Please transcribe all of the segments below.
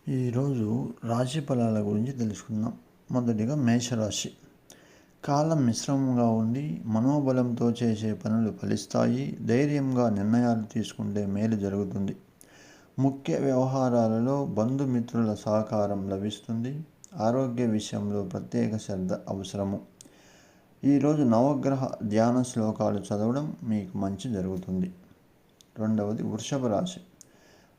ఈరోజు రాశి ఫలాల గురించి తెలుసుకుందాం. మొదటిగా మేషరాశి. కాలం మిశ్రమంగా ఉండి మనోబలంతో చేసే పనులు ఫలిస్తాయి. ధైర్యంగా నిర్ణయాలు తీసుకుంటే మేలు జరుగుతుంది. ముఖ్య వ్యవహారాలలో బంధుమిత్రుల సహకారం లభిస్తుంది. ఆరోగ్య విషయంలో ప్రత్యేక శ్రద్ధ అవసరము. ఈరోజు నవగ్రహ ధ్యాన శ్లోకాలు చదవడం మీకు మంచి జరుగుతుంది. రెండవది వృషభ రాశి.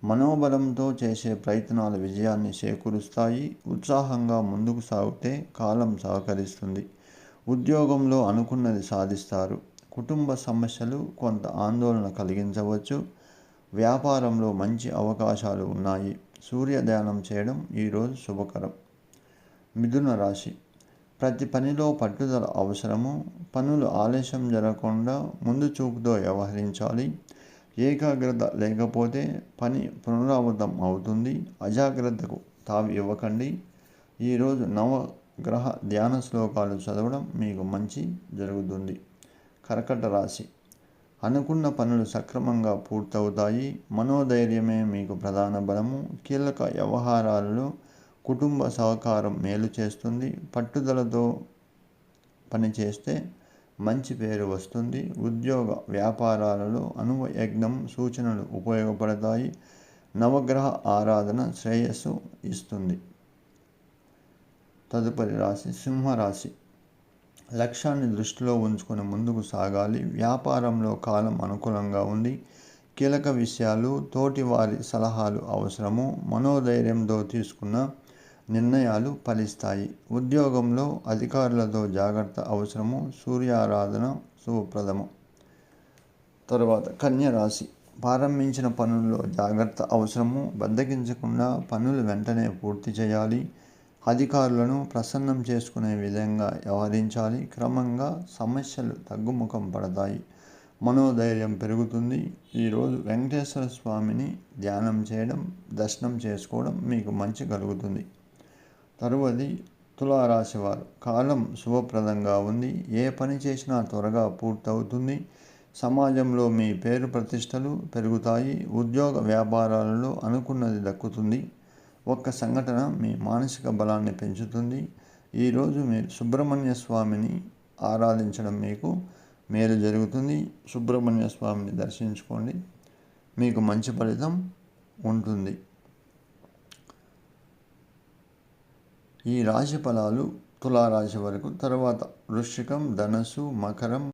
మనోబలంతో చేసే ప్రయత్నాలు విజయాన్ని చేకూరుస్తాయి. ఉత్సాహంగా ముందుకు సాగితే కాలం సహకరిస్తుంది. ఉద్యోగంలో అనుకున్నది సాధిస్తారు. కుటుంబ సమస్యలు కొంత ఆందోళన కలిగించవచ్చు. వ్యాపారంలో మంచి అవకాశాలు ఉన్నాయి. సూర్యధ్యానం చేయడం ఈరోజు శుభకరం. మిథున రాశి. ప్రతి పనిలో పట్టుదల అవసరము. పనులు ఆలస్యం జరగకుండా ముందు చూపుతో వ్యవహరించాలి. ఏకాగ్రత లేకపోతే పని పునరావృతం అవుతుంది. అజాగ్రత్తకు తావి ఇవ్వకండి. ఈరోజు నవగ్రహ ధ్యాన శ్లోకాలు చదవడం మీకు మంచి జరుగుతుంది. కర్కట రాశి. అనుకున్న పనులు సక్రమంగా పూర్తవుతాయి. మనోధైర్యమే మీకు ప్రధాన బలము. కీలక వ్యవహారాలలో కుటుంబ సహకారం మేలు చేస్తుంది. పట్టుదలతో పనిచేస్తే మంచి పేరు వస్తుంది. ఉద్యోగ వ్యాపారాలలో అనువయజ్ఞం సూచనలు ఉపయోగపడతాయి. నవగ్రహ ఆరాధన శ్రేయస్సు ఇస్తుంది. తదుపరి రాశి సింహరాశి. లక్ష్యాన్ని దృష్టిలో ఉంచుకొని ముందుకు సాగాలి. వ్యాపారంలో కాలం అనుకూలంగా ఉంది. కీలక విషయాలు తోటి వారి సలహాలు అవసరము. మనోధైర్యంతో తీసుకున్న నిర్ణయాలు ఫలిస్తాయి. ఉద్యోగంలో అధికారులతో జాగ్రత్త అవసరము. సూర్యారాధన శుభప్రదము. తరువాత కన్య రాశి. ప్రారంభించిన పనుల్లో జాగ్రత్త అవసరము. బద్దకించకుండా పనులు వెంటనే పూర్తి చేయాలి. అధికారులను ప్రసన్నం చేసుకునే విధంగా వ్యవహరించాలి. క్రమంగా సమస్యలు తగ్గుముఖం పడతాయి. మనోధైర్యం పెరుగుతుంది. ఈరోజు వెంకటేశ్వర స్వామిని ధ్యానం చేయడం, దర్శనం చేసుకోవడం మీకు మంచి కలుగుతుంది. తరువాతి తులారాశి వారు. కాలం శుభప్రదంగా ఉంది. ఏ పని చేసినా త్వరగా పూర్తవుతుంది. సమాజంలో మీ పేరు ప్రతిష్టలు పెరుగుతాయి. ఉద్యోగ వ్యాపారాలలో అనుకున్నది దక్కుతుంది. ఒక్క సంఘటన మీ మానసిక బలాన్ని పెంచుతుంది. ఈరోజు మీరు సుబ్రహ్మణ్య స్వామిని ఆరాధించడం మీకు మేలు జరుగుతుంది. సుబ్రహ్మణ్య స్వామిని దర్శించుకోండి, మీకు మంచి ఫలితం ఉంటుంది. ఈ రాశి ఫలాలు తులారాశి వరకు. తర్వాత వృశ్చికం, ధనస్సు, మకరం,